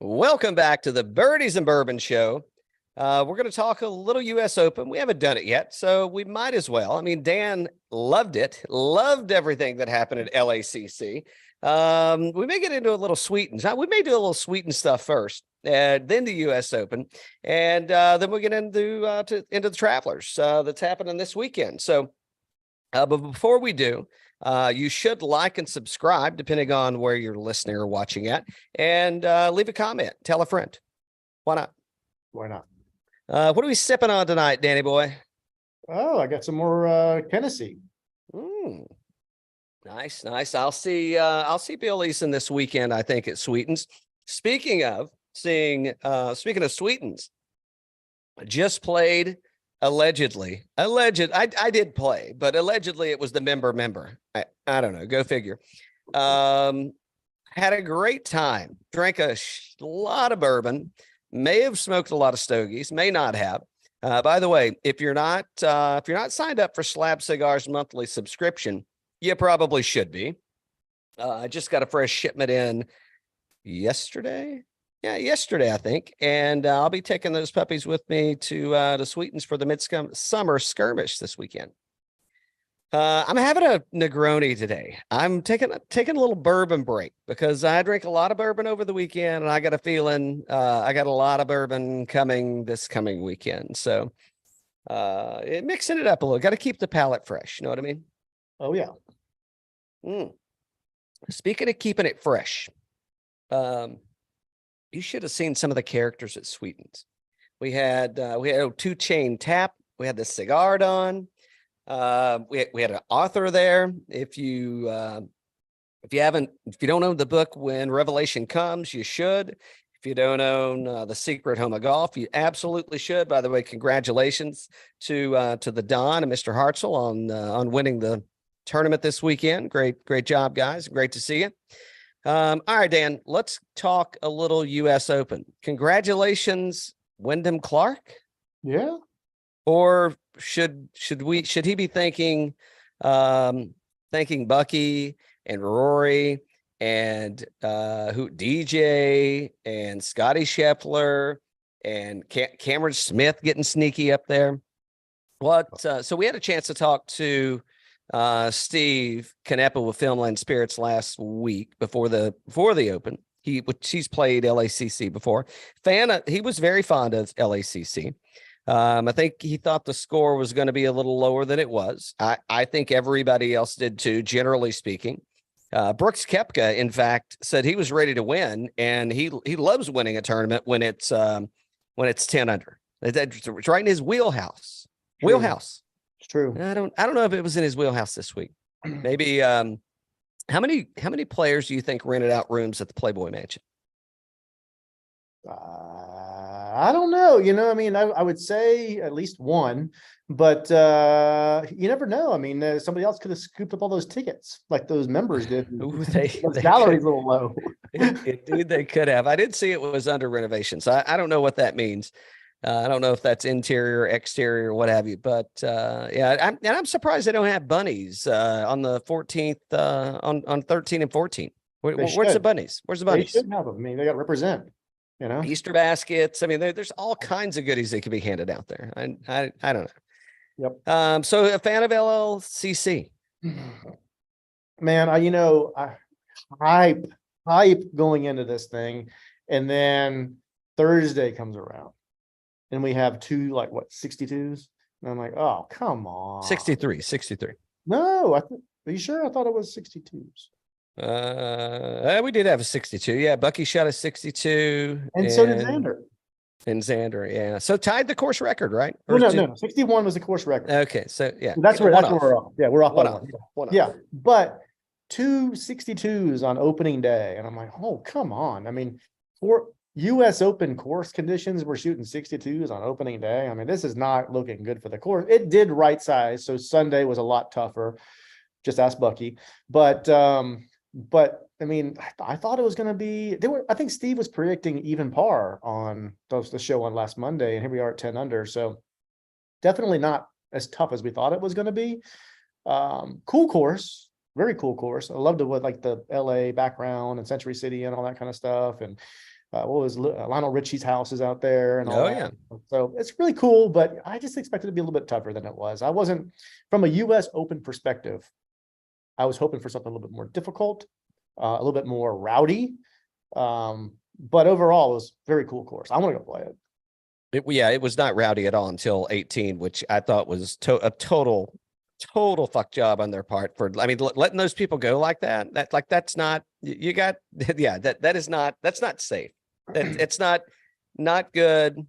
Welcome back to the Birdies and Bourbon Show. We're going to talk a little U.S. Open. We haven't done it yet, so we might as well. I mean, Dan loved it, loved everything that happened at LACC. We may get into a little sweetens. We may do a little sweetened stuff first, then the U.S. Open, and then we'll get into the Travelers that's happening this weekend. So, but before we do, you should like and subscribe, depending on where you're listening or watching at, and leave a comment. Tell a friend. Why not? Why not? What are we sipping on tonight, Danny boy? Oh, I got some more Tennessee. Nice. I'll see Bill Eason this weekend, I think, at Sweetens. Speaking of Sweetens, I just played allegedly. I did play, but allegedly it was the member. I don't know. Go figure. Had a great time. Drank a lot of bourbon. May have smoked a lot of stogies. May not have. By the way, if you're not signed up for Slab Cigars monthly subscription, you probably should be. I just got a fresh shipment in yesterday. Yeah, yesterday, I think. And I'll be taking those puppies with me to Sweetens for the midsummer skirmish this weekend. I'm having a Negroni today. I'm taking a little bourbon break because I drank a lot of bourbon over the weekend, and I got a feeling I got a lot of bourbon coming this coming weekend. So mixing it up a little. Got to keep the palate fresh. You know what I mean? Oh, yeah. Speaking of keeping it fresh, you should have seen some of the characters at Sweetens. We had a 2 Chain Tap. We had the Cigar Don. We had an author there. If you don't own the book When Revelation Comes, you should. If you don't own The Secret Home of Golf, you absolutely should. By the way, congratulations to the Don and Mr. Hartzell on winning the tournament this weekend. Great job, guys. Great to see you. All right, Dan, let's talk a little U.S. Open. Congratulations, Wyndham Clark. Yeah. Or should he be thanking Bucky and Rory and DJ and Scottie Scheffler and Cameron Smith getting sneaky up there? So we had a chance to talk to Steve Canepa with Filmland Spirits last week before the Open. He's played LACC before. He was very fond of LACC. I think he thought the score was going to be a little lower than it was. I think everybody else did too, generally speaking. Brooks Koepka, in fact, said he was ready to win, and he loves winning a tournament when it's 10 under. It's right in his wheelhouse. True. It's true. I don't know if it was in his wheelhouse this week. Maybe. How many players do you think rented out rooms at the Playboy Mansion? I don't know. I mean, I would say at least one, but you never know. I mean, somebody else could have scooped up all those tickets like those members did. The gallery's a little low. Dude, they could have. I did see it was under renovation, so I don't know what that means. I don't know if that's interior, exterior, what have you. But yeah, I'm surprised they don't have bunnies on the 14th, on 13 and 14. Where's the bunnies? Where's the bunnies? They should have them. I mean, they got to represent. Easter baskets. I mean, there's all kinds of goodies that could be handed out there. I don't know. Yep. So a fan of LLCC? Man, I hype going into this thing, and then Thursday comes around, and we have 62s, and I'm like, oh, come on. 63. No, are you sure? I thought it was 62s. We did have a 62. Yeah, Bucky shot a 62, and so did Xander. And Xander, yeah. So tied the course record, right? No. 61 was the course record. Okay, so yeah, that's where we're off. Yeah, we're off one by off. one. Yeah, but 2 62s on opening day, and I'm like, oh, come on. I mean, for U.S. Open course conditions, we're shooting 62s on opening day. I mean, this is not looking good for the course. It did right size, so Sunday was a lot tougher. Just ask Bucky, but I mean, I thought it was going to be. I think Steve was predicting even par on the show on last Monday, and here we are at 10 under. So definitely not as tough as we thought it was going to be. Cool course, very cool course. I loved it with like the LA background and Century City and all that kind of stuff. And Lionel Richie's house is out there and all Oh that. yeah. So it's really cool, but I just expected it to be a little bit tougher than it was. I wasn't, from a US Open perspective, I was hoping for something a little bit more difficult, a little bit more rowdy. But overall, it was a very cool course. I want to go play it. It was not rowdy at all until 18, which I thought was a total fuck job on their part for, I mean, letting those people go like that. That's not, you got, yeah, that's not safe. It's not good.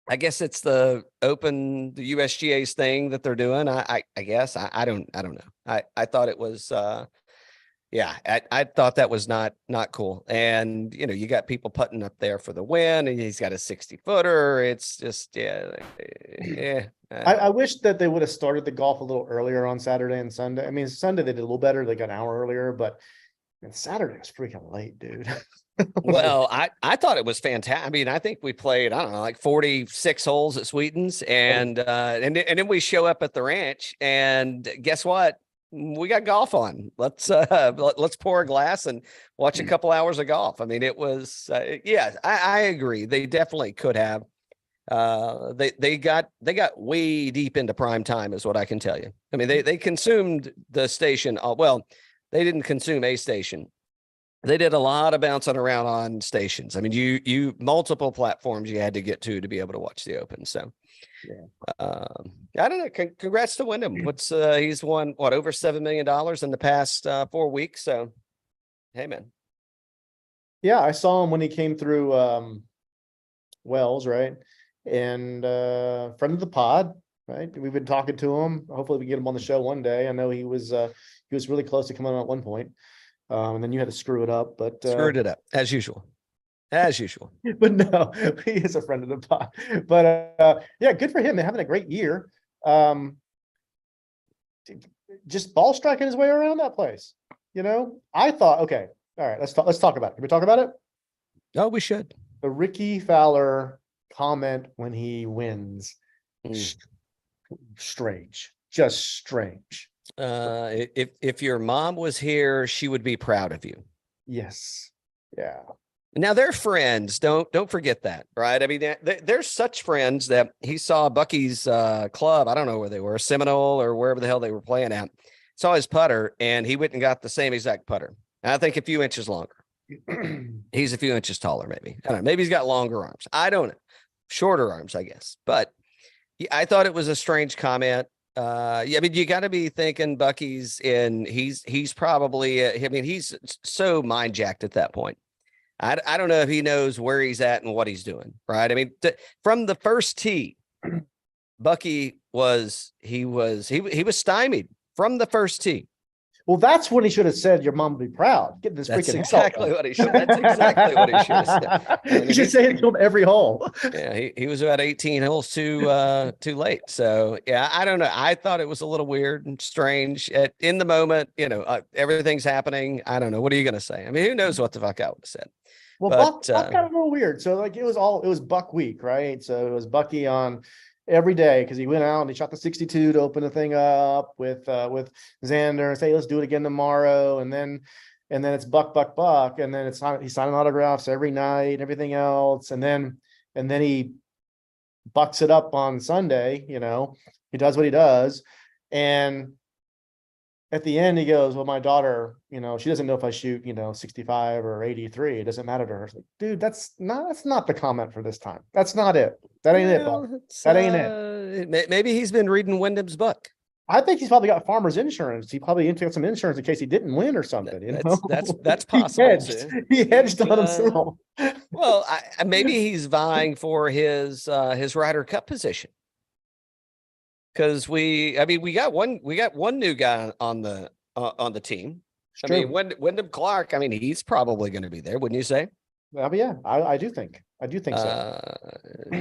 I guess it's the USGA's thing that they're doing. I guess I don't know. I thought it was, yeah, I thought that was not cool. And, you got people putting up there for the win and he's got a 60-footer. It's just, yeah. I wish that they would have started the golf a little earlier on Saturday and Sunday. I mean, Sunday they did a little better. They got an hour earlier, but Saturday was freaking late, dude. Well, I thought it was fantastic. I mean, I think we played, I don't know, like 46 holes at Sweetens and then we show up at the ranch and guess what? We got golf on. Let's pour a glass and watch a couple hours of golf. I mean, it was, yeah, I agree. They definitely could have. They got way deep into prime time is what I can tell you. I mean, they consumed the station. Well, they didn't consume a station. They did a lot of bouncing around on stations. I mean, you multiple platforms you had to get to be able to watch the Open. So, yeah. I don't know. Congrats to Wyndham. He's won over $7 million in the past 4 weeks. So, hey man. Yeah, I saw him when he came through Wells, right? And friend of the pod, right? We've been talking to him. Hopefully, we get him on the show one day. I know he was really close to coming on at one point. And then you had to screw it up, but screwed it up as usual. But no, he is a friend of the pod. But yeah, good for him. They're having a great year. Just ball striking his way around that place. I thought, okay, all right, let's talk about it. Can we talk about it? Oh, we should. The Rickie Fowler comment when he wins. Strange, just strange. If your mom was here, she would be proud of you. Yes. Yeah. Now they're friends. Don't forget that, right? I mean, they're such friends that he saw Bucky's club. I don't know where they were, Seminole or wherever the hell they were playing at. Saw his putter, and he went and got the same exact putter. And I think a few inches longer. He's a few inches taller, maybe. I don't know. Maybe he's got longer arms. I don't know. Shorter arms, I guess. But I thought it was a strange comment. Yeah, I mean, you got to be thinking Bucky's in. He's probably. I mean, he's so mind jacked at that point. I don't know if he knows where he's at and what he's doing. Right. I mean, from the first tee, Bucky was stymied from the first tee. Well, that's when he should have said, "Your mom would be proud." Get this That's freaking exactly what he should. That's exactly what he should have said. I mean, you should say it to him every hole. Yeah, he was about 18 holes too late. So yeah, I don't know. I thought it was a little weird and strange in the moment. Everything's happening. I don't know. What are you gonna say? I mean, who knows what the fuck I would have said? Well, Buck got a little weird. So like it was Buck week, right? So it was Bucky on every day because he went out and he shot the 62 to open the thing up with Xander and say, let's do it again tomorrow. And then it's Buck. And then he's signing autographs every night and everything else. And then he bucks it up on Sunday, he does what he does. And at the end, he goes, well, my daughter, she doesn't know if I shoot, 65 or 83. It doesn't matter to her. Like, dude, that's not the comment for this time. That's not it. That ain't it. That ain't it. Maybe he's been reading Wyndham's book. I think he's probably got farmer's insurance. He probably got some insurance in case he didn't win or something. That's possible. He hedged on himself. Well, maybe he's vying for his Ryder Cup position. Because we got one new guy on the team. It's I mean, Wyndham Clark. I mean, he's probably going to be there, wouldn't you say? Yeah, I do think so.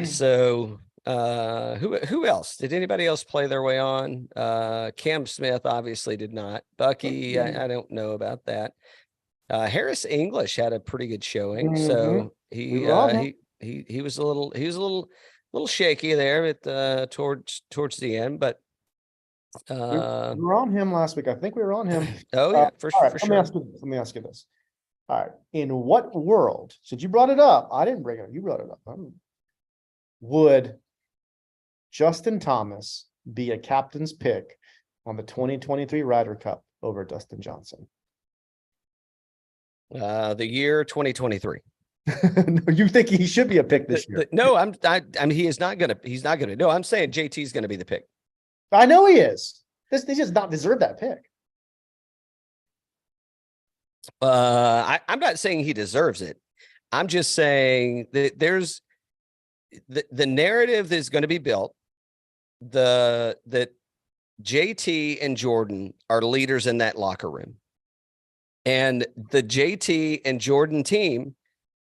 So who else? Did anybody else play their way on? Cam Smith obviously did not. Bucky, I don't know about that. Harris English had a pretty good showing, so he was a little shaky there at towards the end, but we were on him last week. I think we were on him. Oh yeah, for right, sure. Let me ask you this. All right. In what world, since you brought it up, I didn't bring it up, you brought it up. Would Justin Thomas be a captain's pick on the 2023 Ryder Cup over Dustin Johnson? The year 2023. No, you think he should be a pick this year? No, I mean, he's not gonna. No, I'm saying JT's gonna be the pick. I know he is. He does not deserve that pick. I'm not saying he deserves it. I'm just saying that there's the narrative that's going to be built. That JT and Jordan are leaders in that locker room, and the JT and Jordan team,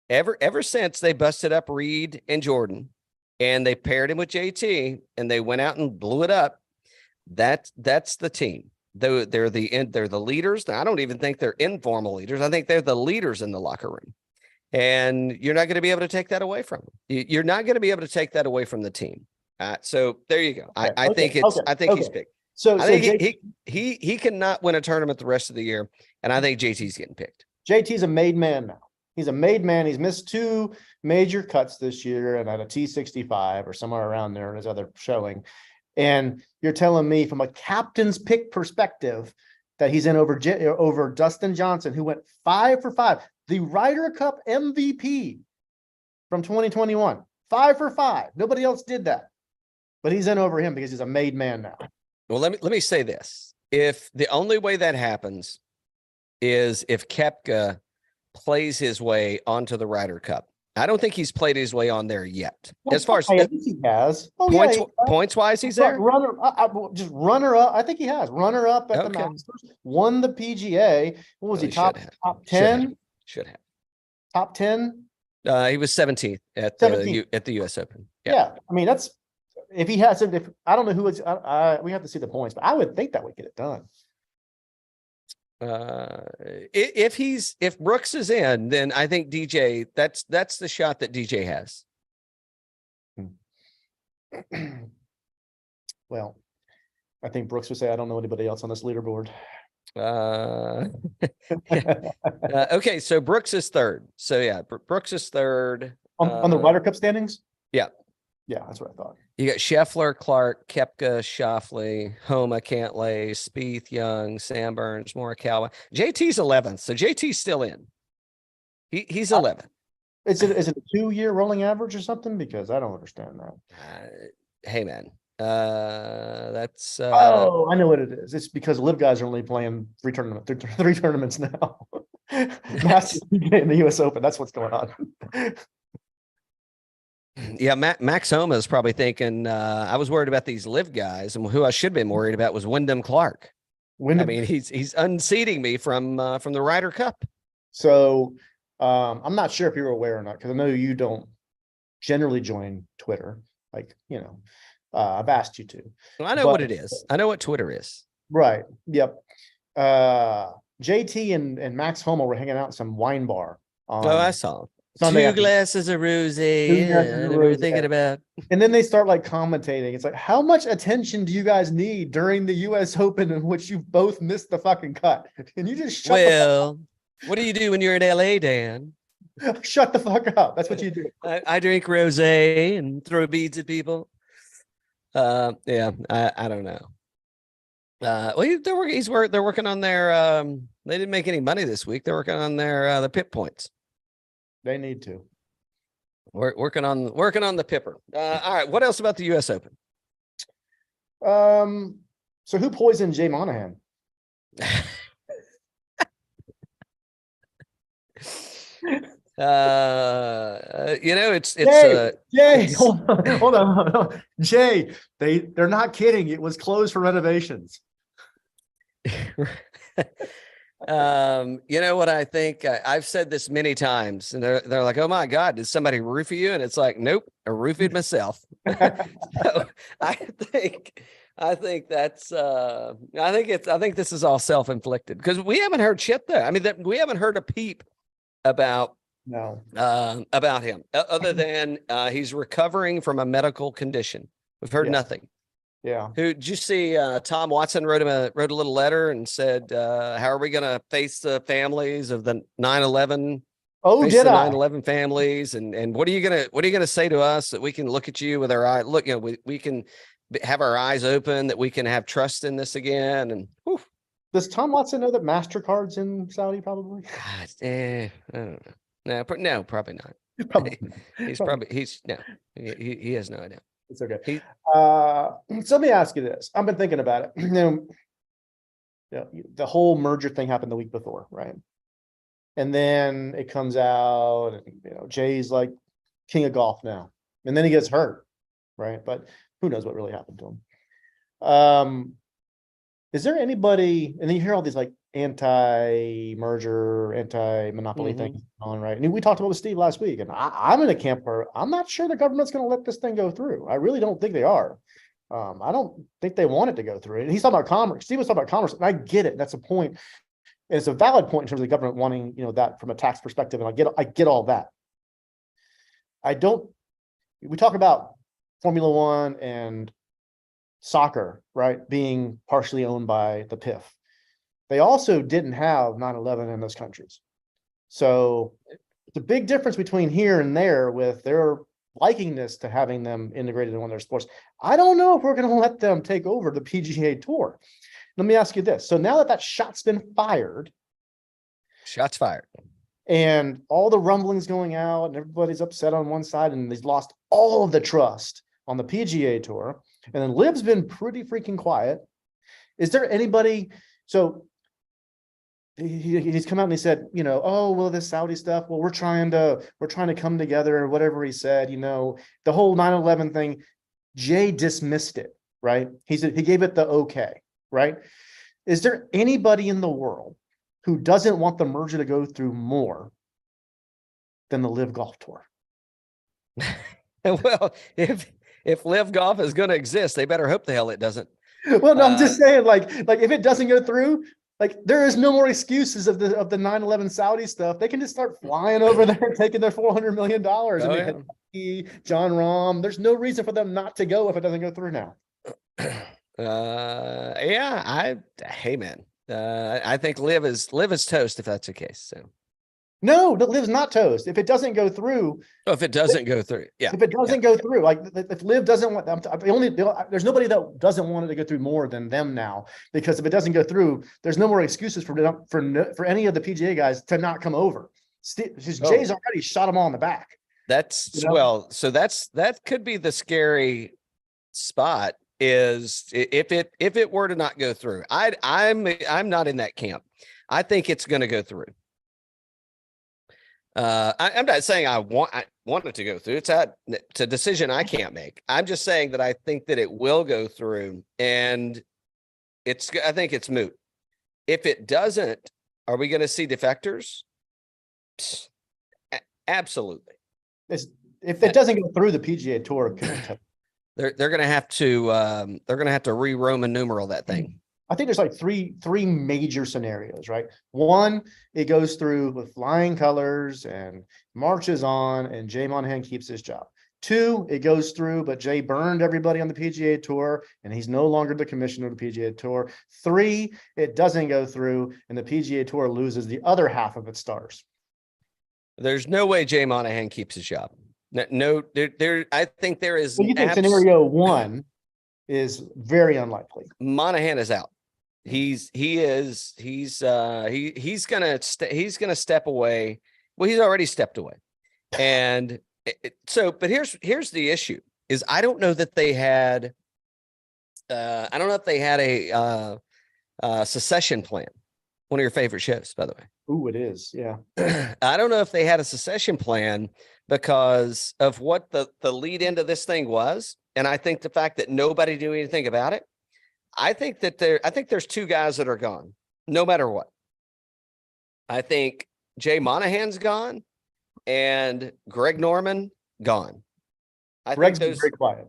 ever since they busted up Reed and Jordan, and they paired him with JT, and they went out and blew it up. That's the team. They're the leaders. I don't even think they're informal leaders. I think they're the leaders in the locker room, and you're not going to be able to take that away from them. You're not going to be able to take that away from the team. So there you go. I think he's picked. So I think he cannot win a tournament the rest of the year, and I think JT's getting picked. JT's a made man now. He's a made man. He's missed 2 major cuts this year and at a T65 or somewhere around there in his other showing. And you're telling me from a captain's pick perspective that he's in over Dustin Johnson, who went 5 for 5, the Ryder Cup MVP from 2021, 5 for 5. Nobody else did that, but he's in over him because he's a made man now. Well, let me say this: if the only way that happens is if Koepka plays his way onto the Ryder Cup. I don't think he's played his way on there yet. As far as I think he has. Points wise, he's there. Just runner up. I think he has runner up at the Masters. Won the PGA. What was he? Top 10? Should have. Top 10? He was 17th at the US Open. Yeah. I mean, that's if he has. If I don't know who it's. We have to see the points, but I would think that would get it done. If Brooks is in, then I think DJ, that's the shot that DJ has. Well, I think Brooks would say, I don't know anybody else on this leaderboard. Okay, so Brooks is third. So yeah, Brooks is third on the Ryder Cup standings. Yeah, that's what I thought. You got Scheffler, Clark, Koepka, Schauffele, Homa, Cantlay, Spieth, Young, Sam Burns, Morikawa. JT's 11th, so JT's still in. He's 11th. Is it a 2-year rolling average or something? Because I don't understand that. Hey man, that's. Oh, I know what it is. It's because Live guys are only playing 3 tournaments now. Masters in the U.S. Open. That's what's going on. Yeah, Max Homa is probably thinking, I was worried about these Live guys, and who I should have been worried about was Wyndham Clark. I mean, he's unseating me from the Ryder Cup. So I'm not sure if you're aware or not, because I know you don't generally join Twitter. Like, I've asked you to. Well, I know what it is. I know what Twitter is. Right. Yep. JT and Max Homa were hanging out in some wine bar. I saw. Sunday 2 glasses of rosé. Yeah, we were thinking about. And then they start like commentating. It's like, how much attention do you guys need during the U.S. Open in which you both missed the fucking cut? Can you just shut the fuck up? What do you do when you're in LA, Dan? Shut the fuck up. That's what you do. I drink rosé and throw beads at people. Yeah, I don't know. Well, they're working on their. They didn't make any money this week. They're working on their the pip points. They need to. We're working on the pipper. All right. What else about the U.S. Open? So who poisoned Jay Monahan? It's Jay. Hold on. Jay, they're not kidding. It was closed for renovations. You know what I think? I've said this many times, and they're like, "Oh my God, did somebody roofie you?" And it's like, "Nope, I roofied myself." So I think that's. I think this is all self-inflicted because we haven't heard shit there. I mean, we haven't heard a peep about him other than he's recovering from a medical condition. We've heard nothing. Yeah. Who did you see? Tom Watson wrote a little letter and said, "How are we going to face the families of the 9/11? Oh, Face did the I? 9/11 families, and what are you gonna say to us that we can look at you with our eye? Look, we can have our eyes open, that we can have trust in this again." And whew, Does Tom Watson know that MasterCard's in Saudi? Probably. God, I don't know. No, probably not. Probably. He has no idea. It's okay. He So let me ask you this. I've been thinking about it. The whole merger thing happened the week before, right? And then it comes out, and Jay's like king of golf now, and then he gets hurt, right? But who knows what really happened to him? Is there anybody? And then you hear all these like anti-merger, anti-monopoly things on, right? And we talked about with Steve last week, and I'm in a camp where I'm not sure the government's going to let this thing go through. I really don't think they are. I don't think they want it to go through. And he's talking about commerce. Steve was talking about commerce, and I get it. That's a point. And it's a valid point in terms of the government wanting, that from a tax perspective. And I get all that. We talk about Formula One and soccer, right, being partially owned by the PIF. They also didn't have 9/11 in those countries. So it's a big difference between here and there with their likingness to having them integrated in one of their sports. I don't know if we're going to let them take over the PGA Tour. Let me ask you this. So now that shot's been fired. Shots fired. And all the rumblings going out and everybody's upset on one side and they've lost all of the trust on the PGA Tour. And then Liv's been pretty freaking quiet. Is there anybody? So he's come out and he said, oh, well, this Saudi stuff, well, we're trying to come together or whatever he said, the whole 9/11 thing, Jay dismissed it, right? He gave it the okay, right? Is there anybody in the world who doesn't want the merger to go through more than the Live Golf Tour? Well, if Live Golf is going to exist, they better hope the hell it doesn't. Well, no, I'm just saying, like if it doesn't go through, like there is no more excuses of the 9/11 Saudi stuff. They can just start flying over there and taking their $400 million. Jon Rahm. There's no reason for them not to go if it doesn't go through now. Hey man, I think Live is toast if that's the case. So no, Liv's not toast. If it doesn't go through. Oh, if it doesn't go through, yeah. If it doesn't go through, like if Liv doesn't want them, there's nobody that doesn't want it to go through more than them now. Because if it doesn't go through, there's no more excuses for any of the PGA guys to not come over. Jay's already shot them all in the back. That could be the scary spot. Is if it were to not go through, I'm not in that camp. I think it's going to go through. I'm not saying I want it to go through. It's a decision I can't make. I'm just saying that I think that it will go through, and I think it's moot. If it doesn't, are we going to see defectors? Absolutely. If it doesn't go through the PGA Tour, they're going to have to re-Roman numeral that thing. I think there's like three major scenarios, right? One, it goes through with flying colors and marches on, and Jay Monahan keeps his job. Two, it goes through, but Jay burned everybody on the PGA Tour, and he's no longer the commissioner of the PGA Tour. Three, it doesn't go through, and the PGA Tour loses the other half of its stars. There's no way Jay Monahan keeps his job. No, I think there is. Well, you think scenario one is very unlikely. Monahan is out. He's gonna step away. Well, he's already stepped away. And but here's the issue is I don't know that they had a secession plan. One of your favorite shows, by the way. Ooh, it is. Yeah. I don't know if they had a secession plan because of what the lead into this thing was. And I think the fact that nobody knew anything about it, I think there's two guys that are gone, no matter what. I think Jay Monahan's gone and Greg Norman gone. Greg's been very quiet.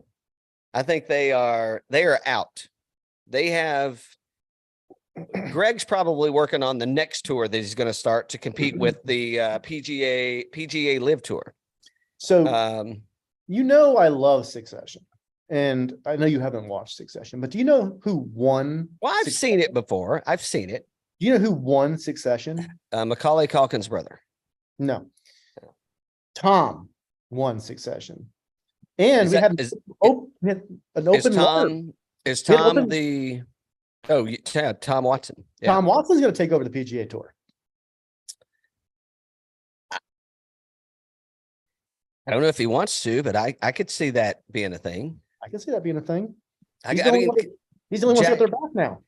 I think they are out. Greg's probably working on the next tour that he's going to start to compete with the PGA Live Tour. So I love succession. and I know you haven't watched Succession, but do you know who won? Well, I've seen it before. I've seen it. Do you know who won Succession? Macaulay Culkin's brother. No. Tom won Succession. And we had an open letter. Is Tom the Tom Watson. Yeah. Tom Watson's going to take over the PGA Tour. I don't know if he wants to, but I could see that being a thing. I can see that being a thing. He's the only one to get their back now.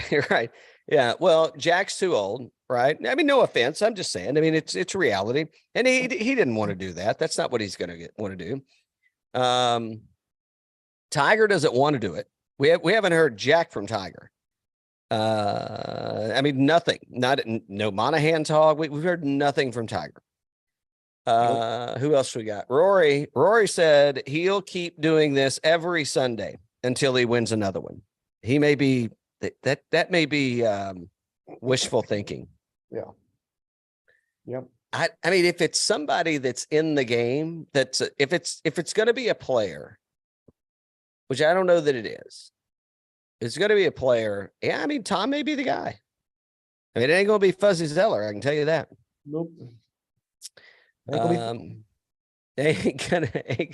You're right. Yeah. Well, Jack's too old, right? I mean, no offense. I'm just saying. I mean, it's reality, and he didn't want to do that. That's not what he's going to want to do. Tiger doesn't want to do it. We haven't heard jack from Tiger. I mean, nothing. No Monahan talk. We've heard nothing from Tiger. Who else we got? Rory said he'll keep doing this every Sunday until he wins another one. He may be that may be wishful thinking. Yeah. Yep. I mean, if it's somebody that's in the game, if it's going to be a player, which I don't know that it is, it's going to be a player. Yeah, I mean, Tom may be the guy. I mean, it ain't going to be Fuzzy Zeller. I can tell you that. Nope. Ain't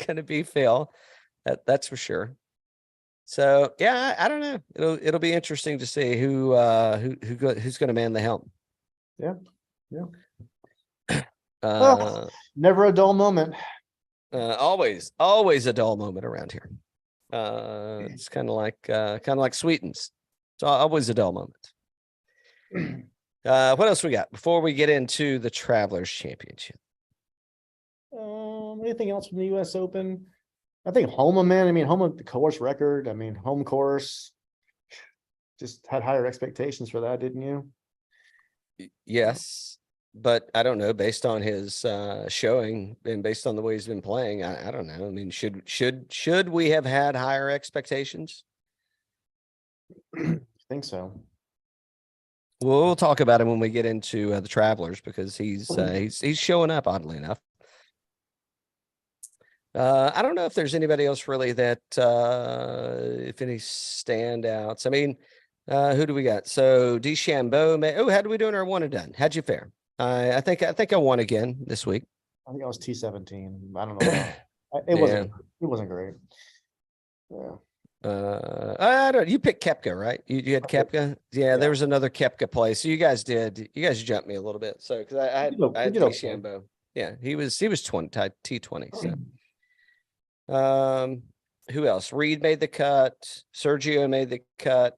gonna be Phil. That's for sure. So yeah, I don't know. It'll be interesting to see who's going to man the helm. Yeah. Never a dull moment. Always a dull moment around here. It's kind of like Sweetens. It's always a dull moment. What else we got before we get into the Travelers Championship? Anything else from the U.S. Open? I think Homa, man. I mean, Homa, the course record. I mean, home course. Just had higher expectations for that, didn't you? Yes, but I don't know. Based on his showing and based on the way he's been playing, I don't know. I mean, should we have had higher expectations? I think so. We'll talk about him when we get into the Travelers because he's showing up oddly enough. I don't know if there's anybody else really that if any standouts. I mean, who do we got? So DeChambeau. How do we do in our one and done? How'd you fare? I think I won again this week. I think I was T17. I don't know. It wasn't great. Yeah. I don't. You picked Koepka, right? You had Koepka. Yeah, there was another Koepka play. So you guys jumped me a little bit. So because I had DeChambeau. Yeah, he was 20 T20. So. Who else? Reed made the cut. Sergio made the cut.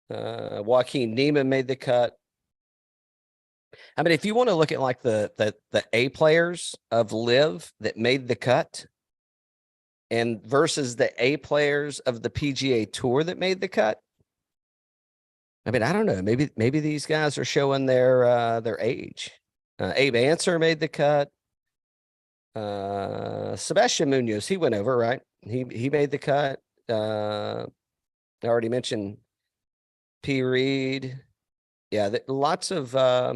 Joaquin Niemann made the cut. I mean, if you want to look at like the A players of LIV that made the cut and versus the A players of the PGA Tour that made the cut. I mean, I don't know. Maybe these guys are showing their age. Abe Answer made the cut. Sebastian Munoz, he went over, right? He made the cut. I already mentioned P. Reed. Yeah, lots of I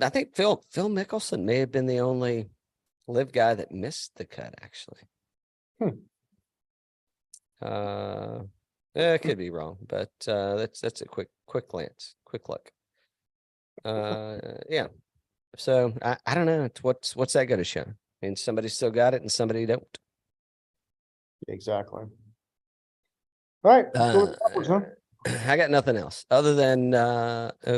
think Phil Mickelson may have been the only LIV guy that missed the cut, actually. It could be wrong, but that's a quick glance, quick look. Yeah. So I don't know. What's that going to show? I mean, somebody still got it and somebody don't. Exactly. All right. I got nothing else other than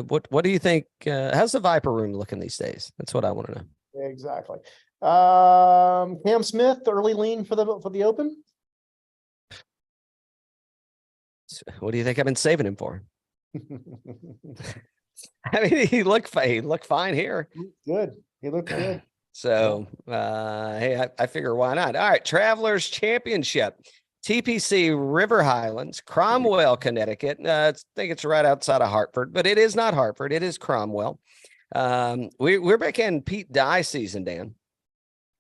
what do you think? How's the Viper room looking these days? That's what I want to know. Exactly. Cam Smith, early lean for the Open. What do you think I've been saving him for? I mean, he looked fine here. Good. He looked good. So, hey, I figure why not? All right, Travelers Championship, TPC River Highlands, Cromwell, Connecticut. I think it's right outside of Hartford, but it is not Hartford. It is Cromwell. We're back in Pete Dye season, Dan.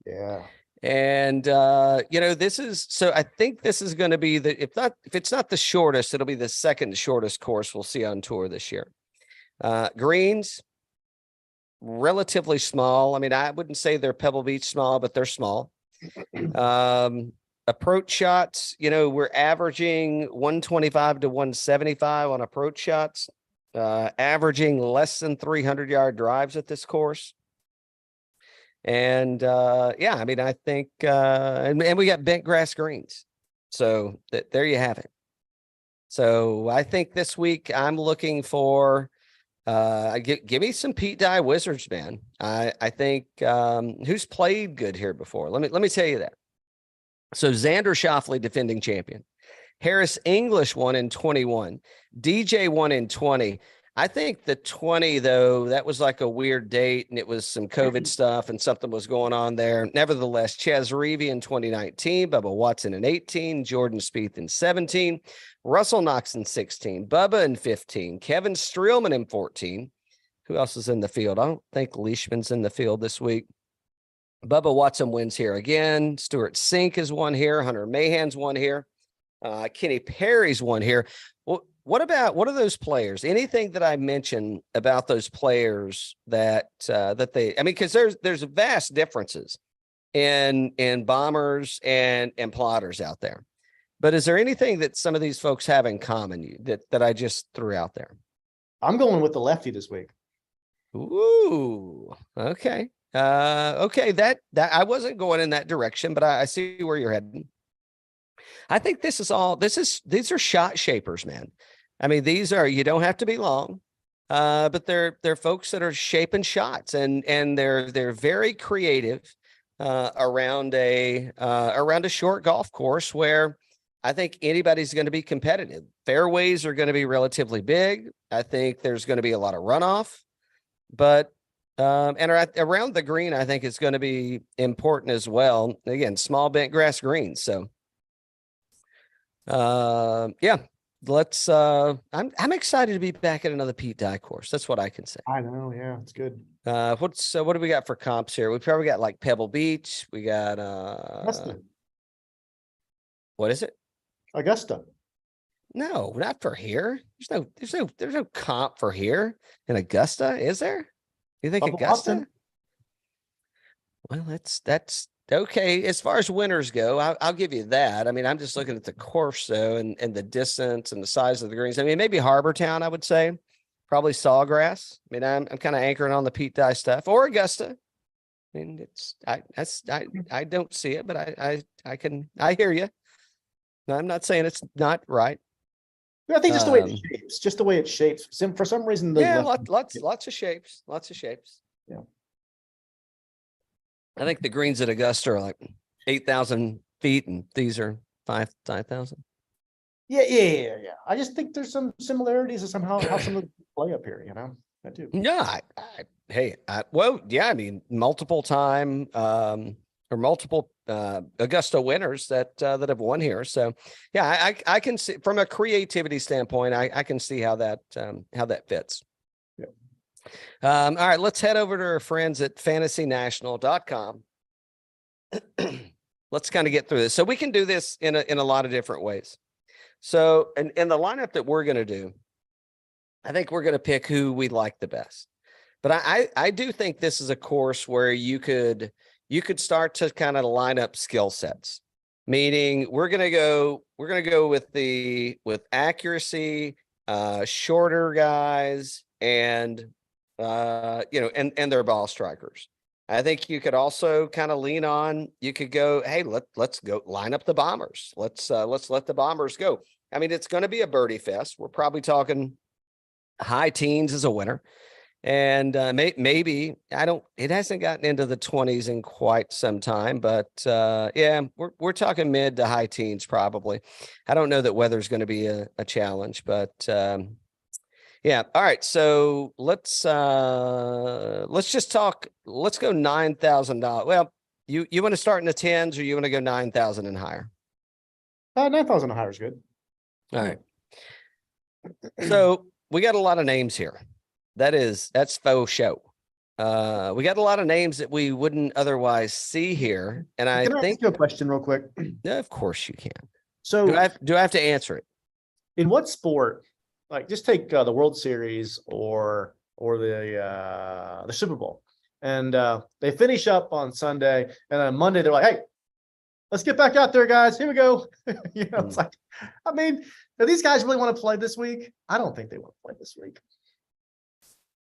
Yeah. And this is so. I think this is going to be if it's not the shortest, it'll be the second shortest course we'll see on tour this year. Greens, relatively small. I mean, I wouldn't say they're Pebble Beach small, but they're small. Approach shots, we're averaging 125 to 175 on approach shots, averaging less than 300-yard drives at this course. And I think and we got bent grass greens. So there you have it. So I think this week I'm looking for give me some Pete Dye Wizards, man. I think who's played good here before. Let me tell you that. So Xander Schauffele, defending champion. Harris English won in 21. DJ won in 20. I think the 20, though, that was like a weird date, and it was some COVID stuff, and something was going on there. Nevertheless, Ches Reavie in 2019, Bubba Watson in 18, Jordan Spieth in 17, Russell Knox in 16, Bubba in 15, Kevin Streelman in 14. Who else is in the field? I don't think Leishman's in the field this week. Bubba Watson wins here again. Stuart Sink has won here. Hunter Mahan's won here. Kenny Perry's won here. What are those players? Anything that I mentioned about those players that they, because there's vast differences in bombers and plotters out there. But is there anything that some of these folks have in common that I just threw out there? I'm going with the lefty this week. Ooh, okay. Okay, that I wasn't going in that direction, but I see where you're heading. I think these are shot shapers, man. These are, you don't have to be long, but they're folks that are shaping shots, and they're very creative around a short golf course where I think anybody's going to be competitive. Fairways are going to be relatively big. I think there's going to be a lot of runoff, but and around the green, I think it's going to be important as well. Again, small bent grass greens. So, let's. I'm excited to be back at another Pete Dye course. That's what I can say. I know. Yeah, it's good. What do we got for comps here? We probably got like Pebble Beach. We got Augusta. What is it? Augusta. No, not for here. There's no comp for here in Augusta, is there? You think Bubba Augusta? Watson. Well, that's okay. As far as winners go, I'll give you that. I'm just looking at the course though, and the distance and the size of the greens. Maybe Harbor Town, I would say, probably Sawgrass. I'm kind of anchoring on the Pete Dye stuff, or Augusta. I don't see it, but I hear you. No, I'm not saying it's not right. I think just the way it shapes, for some reason. Lots of shapes. Yeah. I think the greens at Augusta are like 8,000 feet, and these are 5,000. Yeah. I just think there's some similarities to somehow how some of the play up here. I do. Yeah. Multiple time or multiple Augusta winners that have won here. So yeah, I can see from a creativity standpoint, I can see how that fits. Yeah. All right, let's head over to our friends at fantasynational.com. Let's kind of get through this. So we can do this in a lot of different ways. So in the lineup that we're going to do, I think we're going to pick who we like the best. But I do think this is a course where you could start to kind of line up skill sets, meaning we're going to go with accuracy, shorter guys, and their ball strikers. I think you could also kind of lean on, you could go, hey, let's go line up the bombers. Let's let the bombers go. It's going to be a birdie fest. We're probably talking high teens as a winner. And maybe it hasn't gotten into the 20s in quite some time, but we're talking mid to high teens probably. I don't know that weather's going to be a challenge, but yeah. All right. So let's just talk. Let's go $9,000. Well, you want to start in the 10s, or you want to go 9,000 and higher? 9,000 and higher is good. All right. So we got a lot of names here. That's faux show. We got a lot of names that we wouldn't otherwise see here. And I think ask you a question real quick. Yeah, of course you can. So do I have to answer it? In what sport, like just take the World Series or the Super Bowl, and they finish up on Sunday, and on Monday they're like, hey, let's get back out there, guys. Here we go. It's Mm. like, I mean, do these guys really want to play this week? I don't think they want to play this week.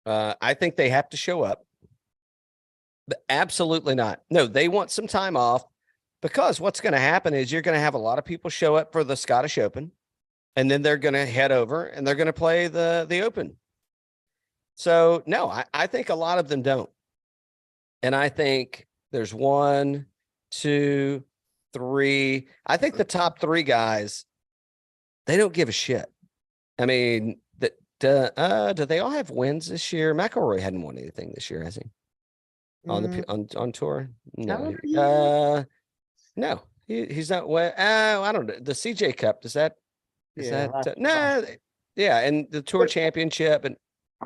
I think they have to show up. But absolutely not. No, they want some time off, because what's going to happen is you're going to have a lot of people show up for the Scottish Open, and then they're going to head over and they're going to play the Open. So no, I think a lot of them don't. And I think there's 1, 2, 3. I think the top 3 guys, they don't give a shit. I mean, do they all have wins this year? McIlroy hadn't won anything this year, has he? On tour? No. No, he's not. Well, I don't know. The CJ Cup, is that no? Yeah, and the Tour Championship, and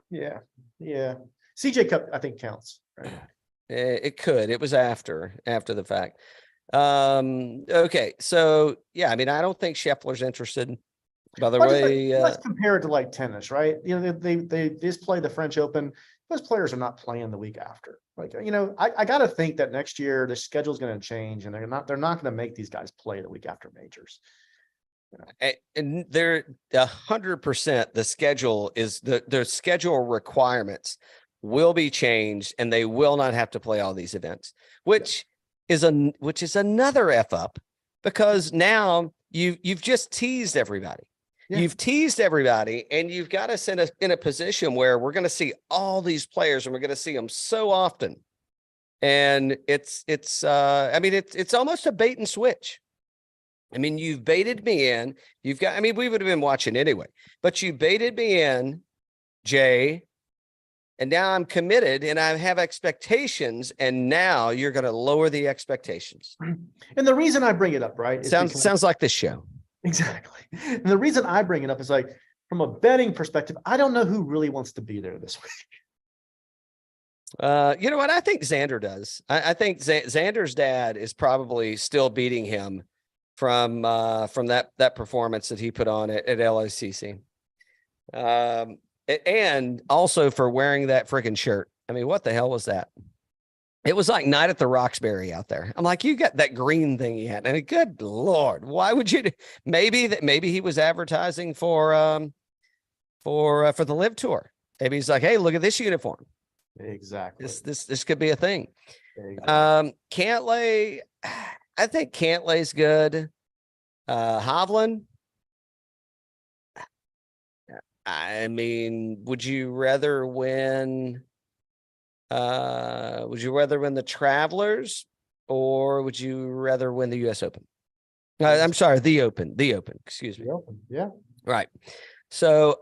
yeah. CJ Cup, I think, counts. Right? It could. It was after the fact. Okay, so yeah, I mean, I don't think Scheffler's interested. By the way, let's compare it to like tennis, right? They just play the French Open. Those players are not playing the week after. Like, I got to think that next year the schedule is going to change, and they're not going to make these guys play the week after majors. And they're 100%. The schedule is their schedule requirements will be changed, and they will not have to play all these events, which is another F up, because now you've just teased everybody. Yeah. You've teased everybody, and you've got us in a position where we're going to see all these players, and we're going to see them so often. And it's almost a bait and switch. I mean, you've baited me in. We would have been watching anyway, but you baited me in, Jay, and now I'm committed and I have expectations, and now you're going to lower the expectations. And the reason I bring it up, right? Sounds like this show. Exactly. And the reason I bring it up is, like, from a betting perspective, I don't know who really wants to be there this week. You know what? I think Xander does. I think Xander's dad is probably still beating him from that performance that he put on at LACC. And also for wearing that freaking shirt. I mean, what the hell was that? It was like Night at the Roxbury out there. I'm like, you got that green thing he had. And good Lord, why would you? Maybe he was advertising for the Live Tour. Maybe he's like, hey, look at this uniform. Exactly. This could be a thing. Exactly. Cantlay, I think Cantlay's good. Hovland, I mean, would you rather win the Travelers, or would you rather win the US Open? I'm sorry, the Open, excuse me. The Open, yeah. Right. So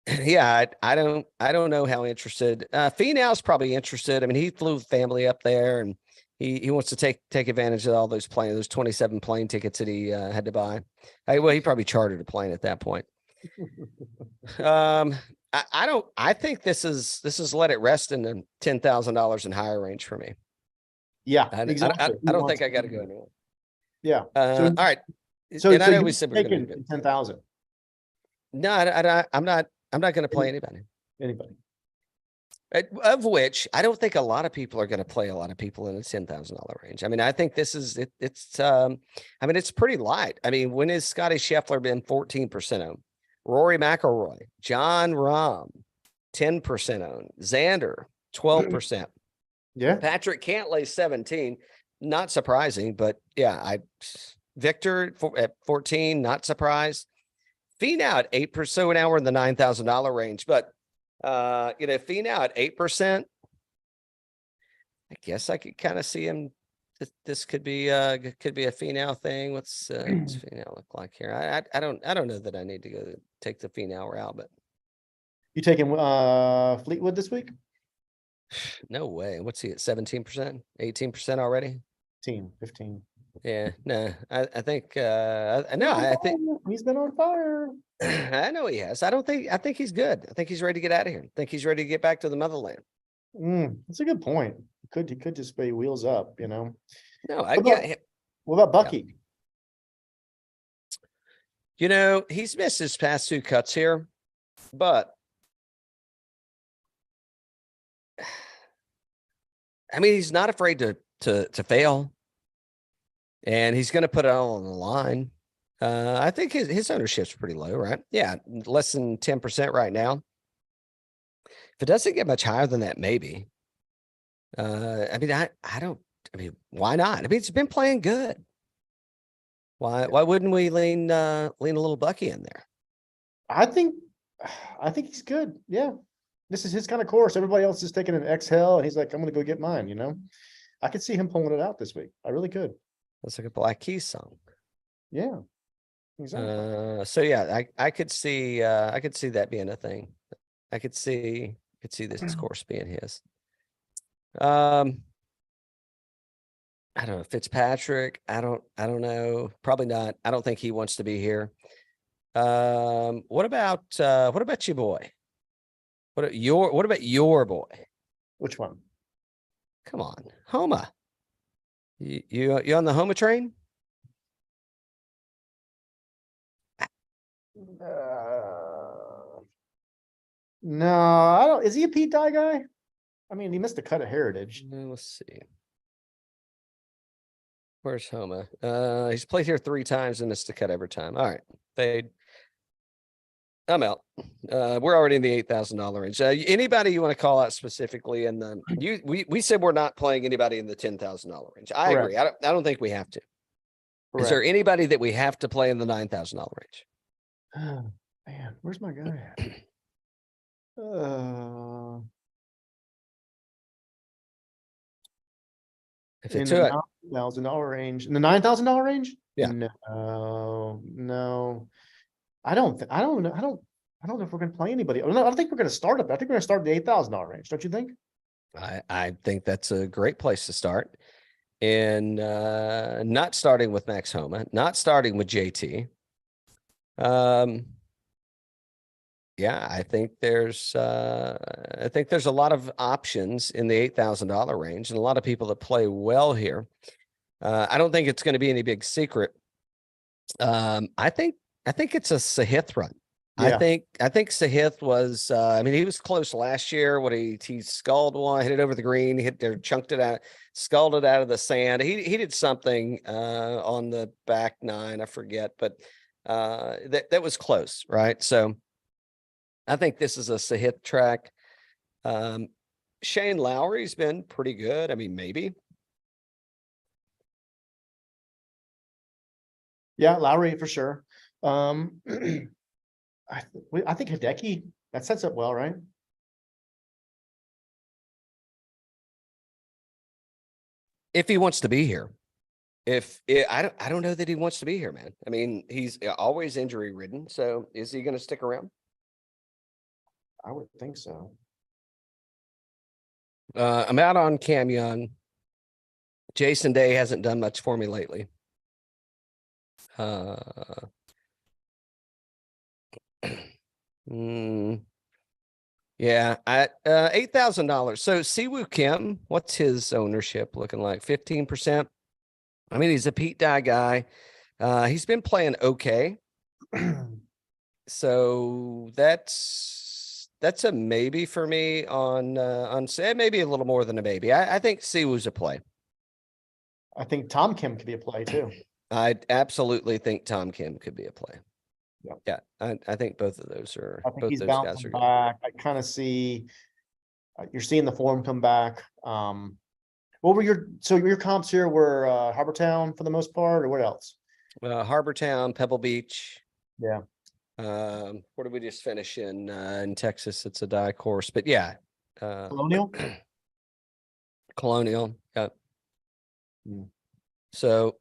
yeah, I don't know how interested. Finau's probably interested. I mean, he flew family up there, and he wants to take advantage of all those 27 plane tickets that he had to buy. He probably chartered a plane at that point. I think this is let it rest in the $10,000 and higher range for me. Yeah, exactly. I don't think I got to go anywhere. Yeah. All right. So I know we said we're going to 10,000. No, I'm not going to play anybody. Of which I don't think a lot of people are going to play a lot of people in the $10,000 range. I mean, I think this is it. It's pretty light. I mean, when has Scottie Scheffler been 14% owned? Rory McIlroy, Jon Rahm, 10% owned. Xander, 12%. Yeah. Patrick Cantlay, 17. Not surprising, but yeah, Viktor at 14, not surprised. Finau at 8%. So now we're in the $9,000 range, but Finau at 8%. I guess I could kind of see him. This could be a Finau thing. What's Finau look like here? I don't know that I need to go take the Finau route, but you taking Fleetwood this week? No way. What's he at? 17%, 18% already? 15. Yeah, no, I think I think he's been on fire. I know he has. I think he's good. I think he's ready to get out of here. I think he's ready to get back to the motherland. That's a good point. He could just be wheels up, No, what about Bucky? He's missed his past 2 cuts here, but I mean, he's not afraid to fail. and he's going to put it all on the line. I think his ownership's pretty low, right? Yeah, less than 10% right now. If it doesn't get much higher than that, maybe. I mean, why not? I mean, it's been playing good. Why wouldn't we lean a little Bucky in there? I think he's good. Yeah. This is his kind of course. Everybody else is taking an exhale, and he's like, I'm going to go get mine, you know? I could see him pulling it out this week. I really could. That's like a Black Keys song. Yeah. Exactly. So yeah, I could see that being a thing. I could see this course being his. I don't know. Fitzpatrick. I don't know. Probably not. I don't think he wants to be here. What about you, boy? What about your boy? Which one? Come on, Homa. You on the Homa train? No, I don't. Is he a Pete Dye guy? I mean, he missed a cut of Heritage. Let's see. Where's Homa? He's played here 3 times and missed a cut every time. All right, fade. I'm out. We're already in the $8,000 range. Anybody you want to call out specifically? We said we're not playing anybody in the $10,000 range. I agree. I don't think we have to. Correct. Is there anybody that we have to play in the $9,000 range? Oh, man, where's my guy at? If it's in the $9,000 range, in the $9,000 range? Yeah. No. I don't know if we're going to play anybody. I don't think we're going to start it. I think we're going to start in the $8,000 range. Don't you think? I think that's a great place to start. And not starting with Max Homa, not starting with JT. Yeah, I think there's a lot of options in the $8,000 range, and a lot of people that play well here. I don't think it's going to be any big secret. I think it's a Sahith run. Yeah. I think Sahith was. I mean, he was close last year. He sculled one, hit it over the green, chunked it out, sculled it out of the sand. He did something on the back 9, I forget, but that was close, right? So I think this is a Sahith track. Shane Lowry's been pretty good. I mean, maybe. Yeah, Lowry for sure. I think Hideki, that sets up well, right? If he wants to be here. I don't know that he wants to be here, man. I mean, he's always injury ridden. So is he going to stick around? I would think so. I'm out on Cam Young. Jason Day hasn't done much for me lately. Yeah, at $8,000. So Siwoo Kim, what's his ownership looking like? 15%. I mean, he's a Pete Dye guy. He's been playing okay. So that's a maybe for me on maybe a little more than a maybe. I think Siwoo's a play. I think Tom Kim could be a play too. I absolutely think Tom Kim could be a play. Yep. Yeah, I think both of those are. I think both he's those bouncing guys are back. Good. I kind of see you're seeing the form come back. What were your comps here were Harbor Town for the most part, or what else? Harbor Town, Pebble Beach. Yeah. Where did we just finish in Texas? It's a die course, but yeah. Colonial. Colonial. Yeah. So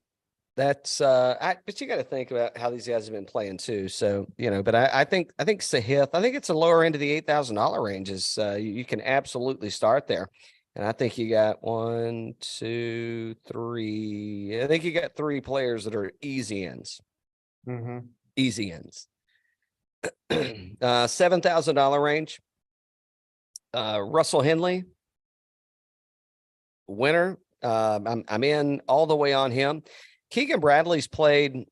that's but you got to think about how these guys have been playing too. So, but I think Sahith, I think it's a lower end of the $8,000 ranges. You can absolutely start there. And I think you got 1, 2, 3. I think you got 3 players that are easy ends. Mm-hmm. Easy ends. $7,000 range. Russell Henley, winner. I'm in all the way on him. Keegan Bradley's played,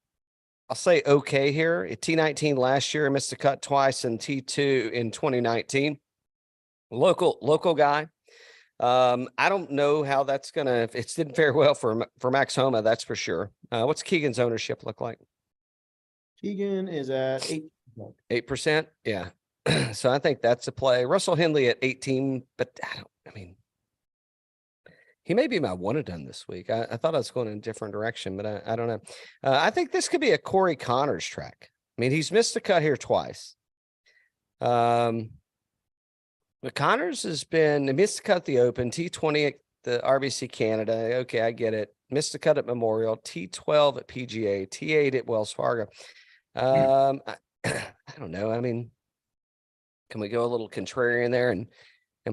I'll say okay here. At T19 last year, missed a cut twice, and T2 in 2019. Local guy. I don't know how that's gonna. It didn't fare well for Max Homa, that's for sure. What's Keegan's ownership look like? Keegan is at 8. 8%. Yeah. So I think that's a play. Russell Henley at 18, but I mean, he may be my one and done this week. I thought I was going in a different direction, but I don't know. I think this could be a Corey Connors track. I mean, he's missed the cut here twice. But Connors has been missed the cut at the Open, T20 at the RBC Canada. Okay, I get it. Missed the cut at Memorial, T12 at PGA, T8 at Wells Fargo. I don't know. I mean, can we go a little contrarian there and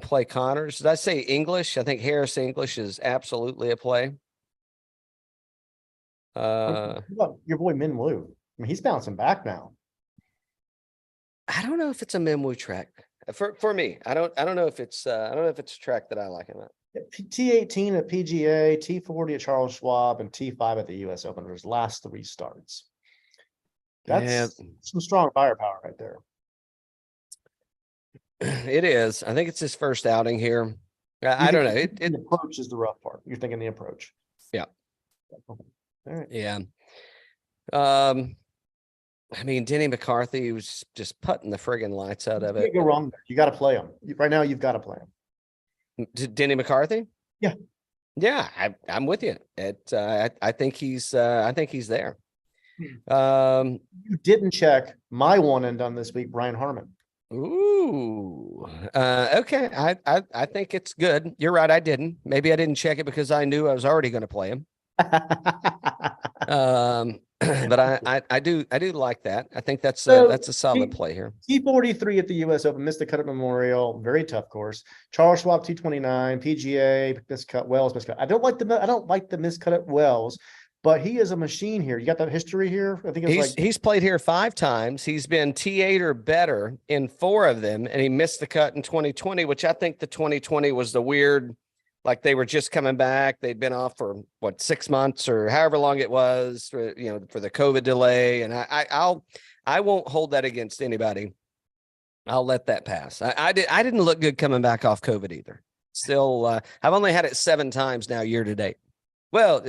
play Connors? Did I say English? I think Harris English is absolutely a play. What about your boy Min Woo? I mean, he's bouncing back now. I don't know if it's a Minwoo track for me. I don't know if it's a track that I like him at. T18 at PGA, T40 at Charles Schwab, and T5 at the US Open for his last 3 starts. That's some strong firepower right there. It is. I think it's his first outing here. I don't know. The approach is the rough part. You're thinking the approach. Yeah. All right. Yeah. I mean, Denny McCarthy was just putting the friggin' lights out of it. You can't go wrong there. You got to play him. Right now, you've got to play him. Denny McCarthy? Yeah. Yeah, I'm with you. I think he's there. You didn't check my one and done this week, Brian Harman. Ooh. Okay. I think it's good. You're right. I didn't. Maybe I didn't check it because I knew I was already going to play him. But I do like that. I think that's a solid play here. T43 at the US Open, missed the cut at Memorial, very tough course. Charles Schwab T29, PGA miscut, Wells miscut. I don't like the miscut at Wells, but he is a machine here. You got that history here. I think he's played here 5 times. He's been T8 or better in 4 of them, and he missed the cut in 2020, which I think the 2020 was the weird. Like they were just coming back. They'd been off for 6 months or however long it was, for the COVID delay. And I won't hold that against anybody. I'll let that pass. I didn't look good coming back off COVID either. Still, I've only had it 7 times now year to date. Well,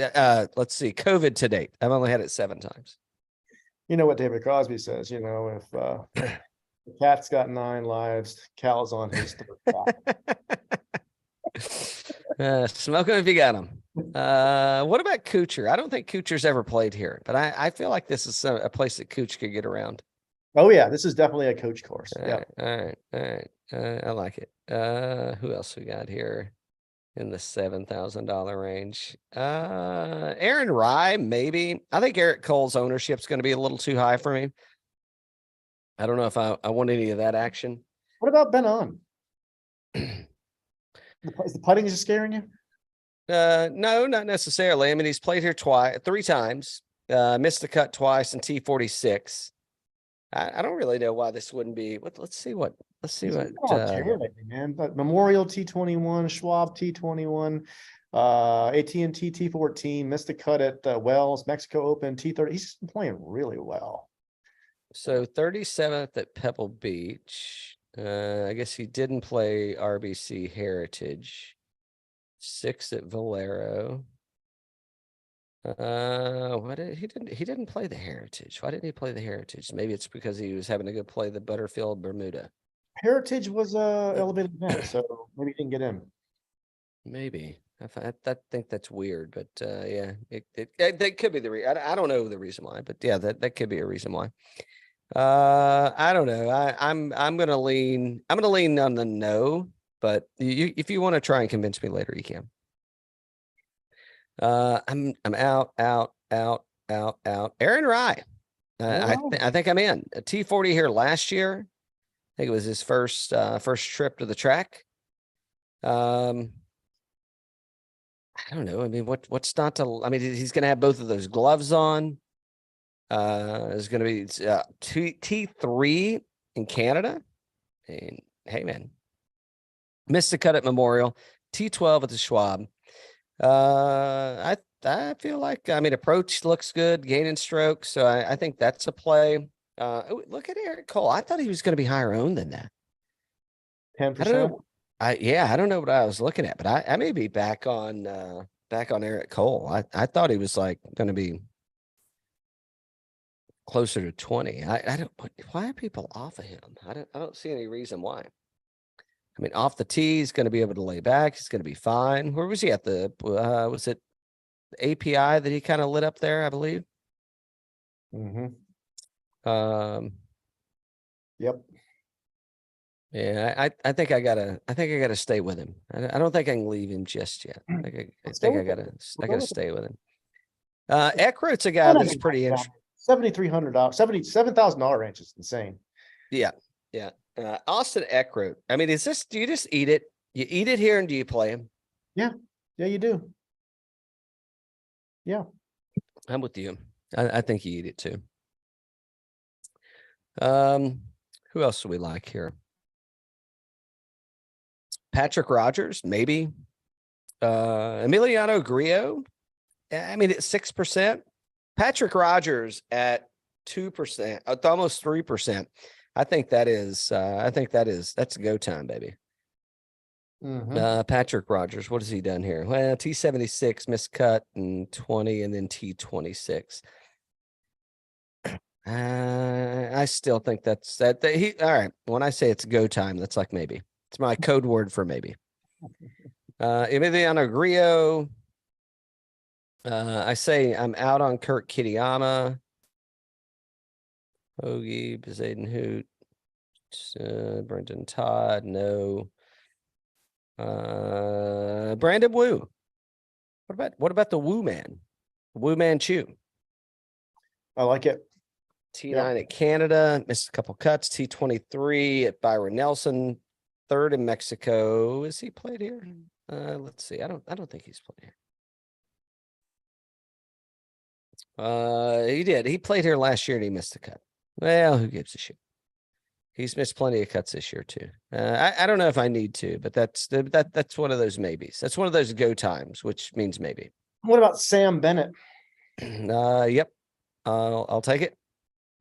let's see, COVID to date. I've only had it 7 times. You know what David Crosby says, if the cat's got 9 lives, Cal's on his 3rd. Smoke him if you got him. What about Kuchar? I don't think Kuchar's ever played here, but I feel like this is a place that Kuch could get around. Oh yeah, this is definitely a coach course. All right. I like it. Who else we got here in the $7,000 range? Aaron Rai, maybe. I think Eric Cole's ownership is going to be a little too high for me. I don't know if I want any of that action. What about Ben On? Is the putting just scaring you? No, not necessarily. I mean, he's played here 3 times, missed the cut twice in T46. I don't really know why this wouldn't be. Let's see what. Man. But Memorial T21, Schwab T21, AT&T T14, missed the cut at Wells, Mexico Open T30. He's playing really well. So 37th at Pebble Beach. I guess he didn't play RBC Heritage. 6th at Valero. He didn't play the Heritage. Why didn't he play the Heritage? Maybe it's because he was having to go play the Butterfield Bermuda. Heritage was a elevated event, so maybe he didn't get in. Maybe. I think that's weird, but yeah, that could be the reason. I don't know the reason why, but yeah, that could be a reason why. I don't know. I'm gonna lean on the no, but if you want to try and convince me later, you can. I'm out. Aaron Rai. I think I'm in a T40 here last year. I think it was his first trip to the track. I don't know. I mean, what's not to? I mean, he's gonna have both of those gloves on. Is going to be T3 in Canada. And hey, man, missed the cut at Memorial. T12 at the Schwab. I feel like, I mean, approach looks good, gaining strokes. So I think that's a play. Look at Eric Cole. I thought he was going to be higher owned than that. 10%. I don't know what I was looking at, but I may be back on Eric Cole. I thought he was like going to be closer to 20. I don't. Why are people off of him? I don't see any reason why. I mean, off the tee, he's going to be able to lay back. He's going to be fine. Where was he at the? Was it the API that he kind of lit up there? I believe. Yep. Yeah, I think I gotta stay with him. I don't think I can leave him just yet. I think I gotta stay with him. Eckroat's a guy that's pretty interesting. $7,300, $77,000 range is insane. Yeah. Austin Eckroat. I mean, do you just eat it? You eat it here and do you play him? Yeah, you do. Yeah. I'm with you. I think you eat it too. Who else do we like here? Patrick Rogers, maybe. Emiliano Grillo. I mean, it's 6%. Patrick Rogers at 2%, almost 3%. I think that's go time, baby. Patrick Rogers, what has he done here? Well, T76 miscut and 20, and then T26. I still think that's all right. When I say it's go time, that's like maybe. It's my code word for maybe. Emiliano Grillo. I say I'm out on Kurt Kitayama. Hoagie, Bezaden Hoot, Brendan Todd, no. Brandon Wu. What about the Wu Man? Wu Man Chu. I like it. T9 at Canada, missed a couple cuts. T23 at Byron Nelson, third in Mexico. Is he played here? Let's see. I don't think he's played here. He did. He played here last year and he missed a cut. Well, who gives a shit? He's missed plenty of cuts this year too. I don't know if I need to, but that's one of those maybes. That's one of those go times, which means maybe. What about Sam Bennett? Yep. I'll take it.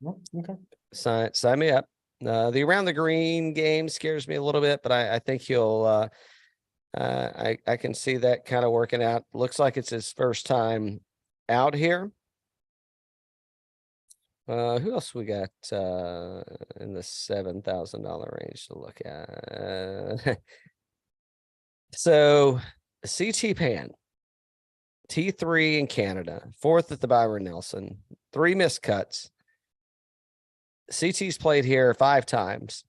Okay. Sign me up. The around the green game scares me a little bit, but I think he'll. I can see that kind of working out. Looks like it's his first time out here. Who else we got in the $7,000 range to look at? So CT Pan, T3 in Canada, fourth at the Byron Nelson, 3 missed cuts. CT's played here 5 times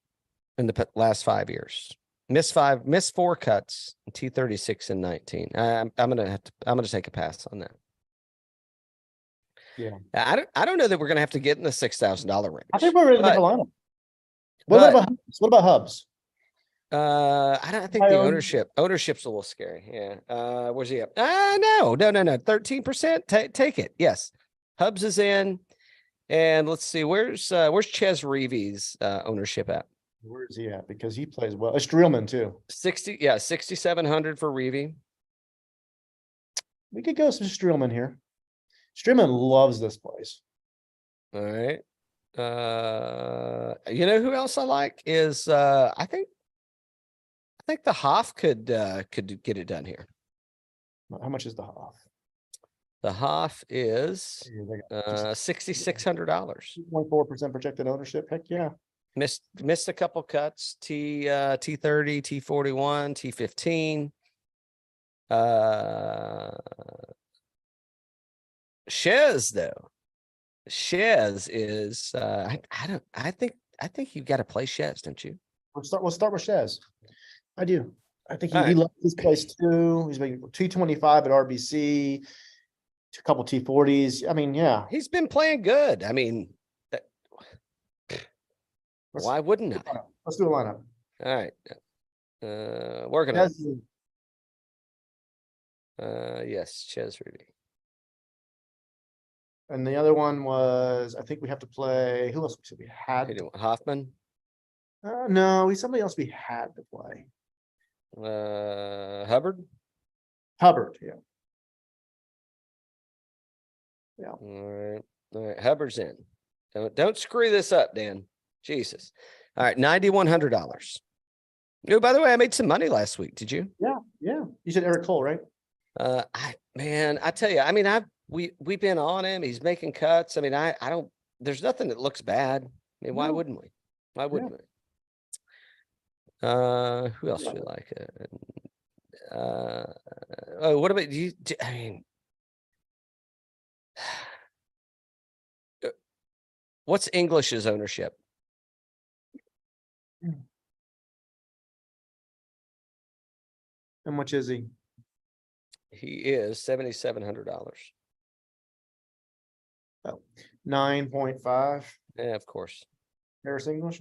in the last 5 years. Missed 4 cuts, T36 and 19. I'm gonna take a pass on that. Yeah. I don't know that we're gonna have to get in the $6,000 range. I think we're ready to make a lineup. What about Hubs? I think the ownership's a little scary. Yeah. Where's he up? No. 13%. Take it. Yes. Hubs is in. And let's see, where's Ches Reeves ownership at? Where is he at? Because he plays well. It's Streelman too. 6,700 for Reevy. We could go some Streelman here. Streelman loves this place. All right. You know who else I like is I think the Hoff could get it done here. How much is the Hoff? The Hoff is $6,600. 2.4% projected ownership. Heck yeah. Missed a couple cuts. T30, T41, T15. Shez though. Shez is I think you've got to play Shez, don't you? We'll start with Shez. I do. I think he loves this place too. He's making T25 at RBC, a couple T40s. I mean, yeah. He's been playing good. I mean, why wouldn't I? Let's do a lineup. All right. Working on it. Yes, Ches Ruby. And the other one was, I think we have to play. Who else we had? Hoffman? No, somebody else we had to play. Hubbard? Hubbard, yeah. Yeah. All right. Hubbard's in. Don't screw this up, Dan. Jesus. All right, $9,100. Oh, by the way, I made some money last week. Did you? Yeah. You said Eric Cole, right? I tell you, I mean, we've been on him. He's making cuts. I mean, I don't. There's nothing that looks bad. I mean, why wouldn't we? Why wouldn't we? Who else do you like? What about you? I mean, what's English's ownership? How much is he? He is $7,700. Oh, 9.5. Yeah, of course. Harris English.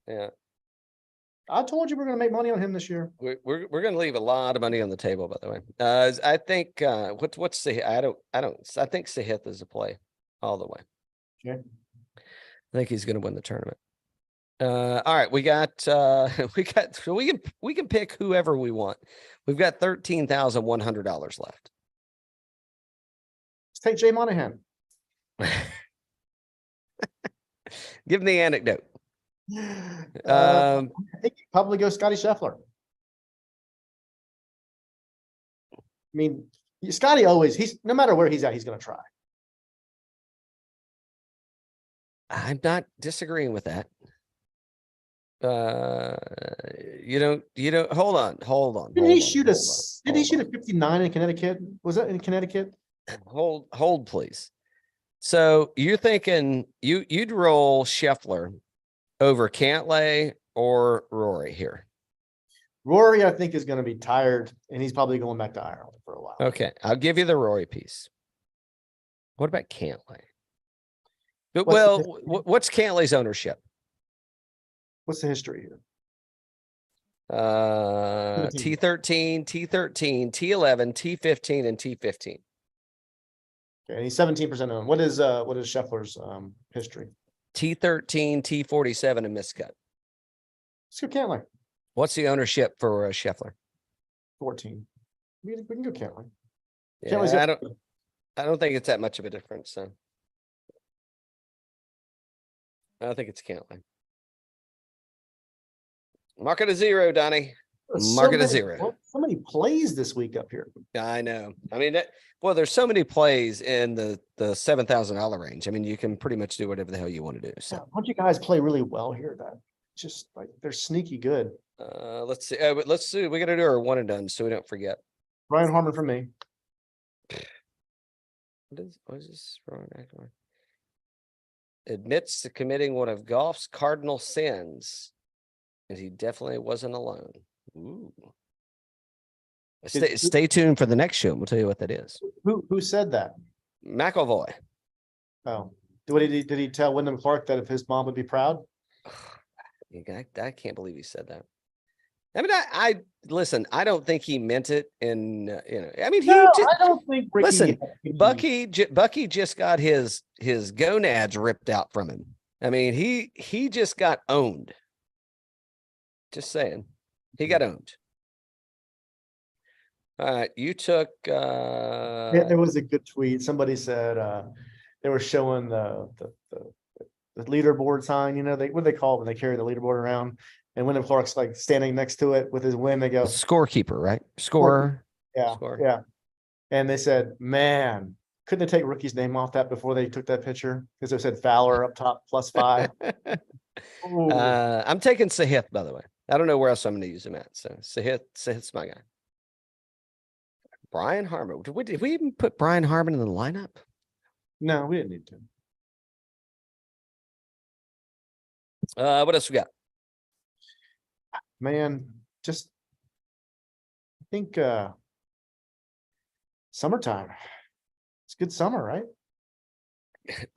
Yeah. I told you we're going to make money on him this year. We're going to leave a lot of money on the table, by the way. I think what's the I think Sahith is a play all the way. Okay. I think he's going to win the tournament. All right, we got so we can pick whoever we want. We've got $13,100 left. Let's take Jay Monahan. Give him the anecdote. I think he'd probably go Scottie Scheffler. I mean, Scottie always, no matter where he's at, he's going to try. I'm not disagreeing with that. You don't hold on. Did he shoot a 59 in Connecticut? Was that in Connecticut? Hold please. So you're thinking you'd roll Scheffler over Cantlay or Rory here? Rory, I think, is going to be tired, and he's probably going back to Ireland for a while. Okay, I'll give you the Rory piece. What about Cantlay? What's Cantlay's ownership? What's the history here? T13, T11, T15, and T15. Okay, and he's 17% owned. What is Scheffler's history? T13, T47, and miscut. Let's go Cantlay. What's the ownership for Scheffler? 14. We can go Cantlay. Yeah, I don't think it's that much of a difference. So I think it's Cantlay. Mark it a 0, Donnie. Mark it a 0. So many plays this week up here. I know. I mean, there's so many plays in the $7,000 range. I mean, you can pretty much do whatever the hell you want to do. So a bunch of guys play really well here. That just like they're sneaky good. Let's see. Let's see. We got to do our one and done so we don't forget. Brian Harmon for me. What is this? Admits to committing one of golf's cardinal sins, and he definitely wasn't alone. Ooh. Stay tuned for the next show. We'll tell you what that is. Who said that? McIlroy. Oh, did he tell Wyndham Clark that if his mom would be proud? I can't believe he said that. I mean, I listen. I don't think he meant it. In I mean, I don't think. Rickie, listen, Bucky just got his gonads ripped out from him. I mean, he just got owned. Just saying, he got owned. All right, you took. There was a good tweet. Somebody said they were showing the leaderboard sign. You know, what do they call it when they carry the leaderboard around? And Wyndham Clark's like standing next to it with his win. They go scorekeeper, right? Scorer. Yeah, yeah. And they said, "Man, couldn't they take Rickie's name off that before they took that picture? Because they said Fowler up top +5." I'm taking Sahith, by the way. I don't know where else I'm going to use him at. So Sahith's my guy. Brian Harmon. Did we even put Brian Harmon in the lineup? No, we didn't need to. What else we got? Man, just I think summertime. It's good summer, right?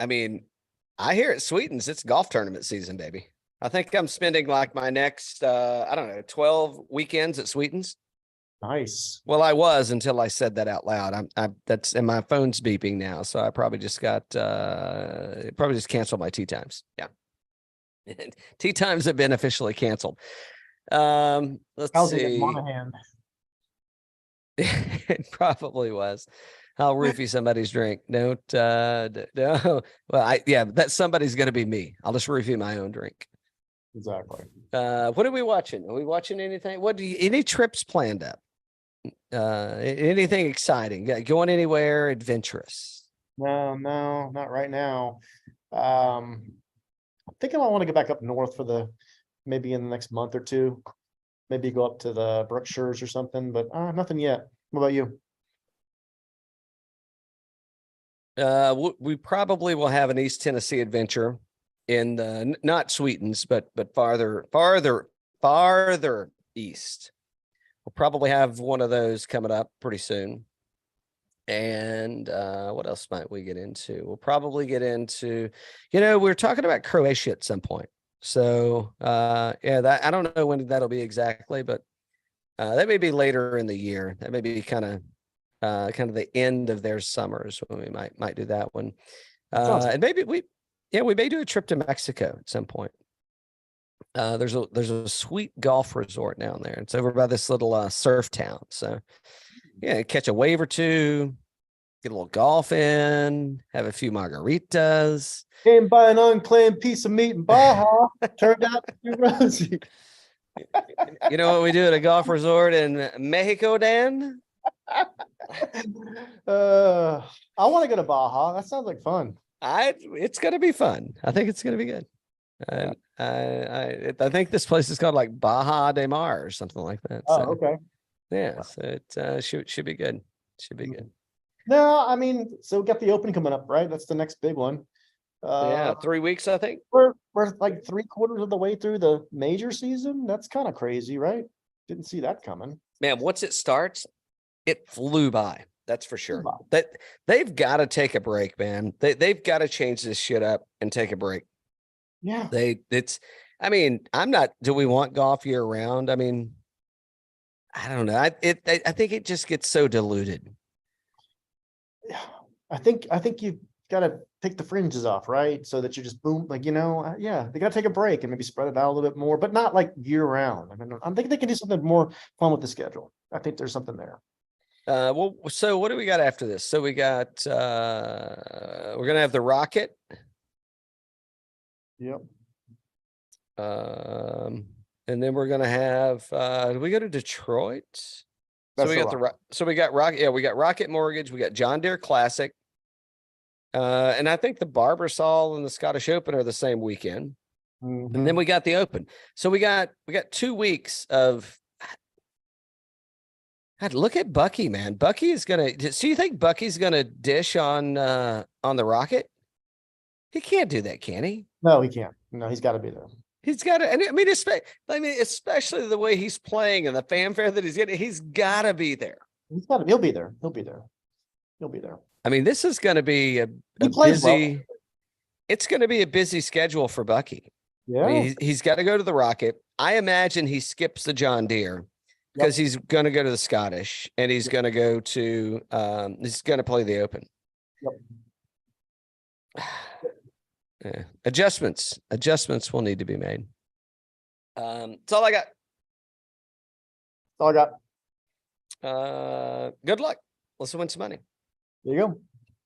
I mean, I hear it sweetens. It's golf tournament season, baby. I think I'm spending like my next 12 weekends at Sweetens. Nice. Well, I was until I said that out loud. And my phone's beeping now, so I probably just canceled my tee times. Yeah. Tee times have been officially canceled. Let's see. Monahan. It probably was. I'll roofie somebody's drink. No. Well, that somebody's going to be me. I'll just roofie my own drink. Exactly. What are we watching? Are we watching anything? Any trips planned up? Anything exciting? Going anywhere adventurous? No, not right now. I'm thinking I want to get back up north for maybe in the next month or two. Maybe go up to the Berkshires or something, but nothing yet. What about you? We probably will have an East Tennessee adventure in the not Sweetens, but farther east. We'll probably have one of those coming up pretty soon. And what else might we get into? We'll probably get into, we're talking about Croatia at some point. So yeah, that I don't know when that'll be exactly, but that may be later in the year. That may be kind of the end of their summers when we might do that one. And maybe we may do a trip to Mexico at some point. There's a sweet golf resort down there. It's over by this little surf town. So yeah, catch a wave or two, get a little golf in, have a few margaritas. Came by an unclaimed piece of meat in Baja, turned out to be rosy. You know what we do at a golf resort in Mexico, Dan? I want to go to Baja. That sounds like fun. It's gonna be fun. I think it's gonna be good. And I think this place is called like Baja de Mar or something like that. Oh, So, okay. yeah, so it should be good. Should be good. No, I mean, so we got the Open coming up, right? That's the next big one. Yeah, 3 weeks, I think. We're like 3/4 of the way through the major season. That's kind of crazy, right? Didn't see that coming. Man, once it starts, it flew by. That's for sure. That they've got to take a break, man. They've got to change this shit up and take a break. Yeah. I mean, do we want golf year round? I mean, I don't know. I think it just gets so diluted. I think you've got to take the fringes off, right? So that you just boom, like, yeah, they got to take a break and maybe spread it out a little bit more, but not like year round. I mean, I'm thinking they can do something more fun with the schedule. I think there's something there. Well, so what do we got after this? So we got, we're going to have the Rocket. Yep. And then we're going to have, do we go to Detroit? So we got Rocket. Yeah, we got Rocket Mortgage. We got John Deere Classic. And I think the Barbasol and the Scottish Open are the same weekend. Mm-hmm. And then we got the Open. So we got 2 weeks of, God, look at Bucky, man. Bucky is so you think Bucky's gonna dish on the Rocket? He can't do that, can he? No, he can't. No, he's got to be there. He's got to, and I mean, especially the way he's playing and the fanfare that he's getting, he's got to be there. He'll be there. I mean, this is going to be a busy. Well. It's going to be a busy schedule for Bucky. Yeah. I mean, he's got to go to the Rocket. I imagine he skips the John Deere because he's going to go to the Scottish and he's going to go to, he's going to play the Open. Yep. Yeah. Adjustments will need to be made. That's all I got. Good luck. Let's win some money. There you go.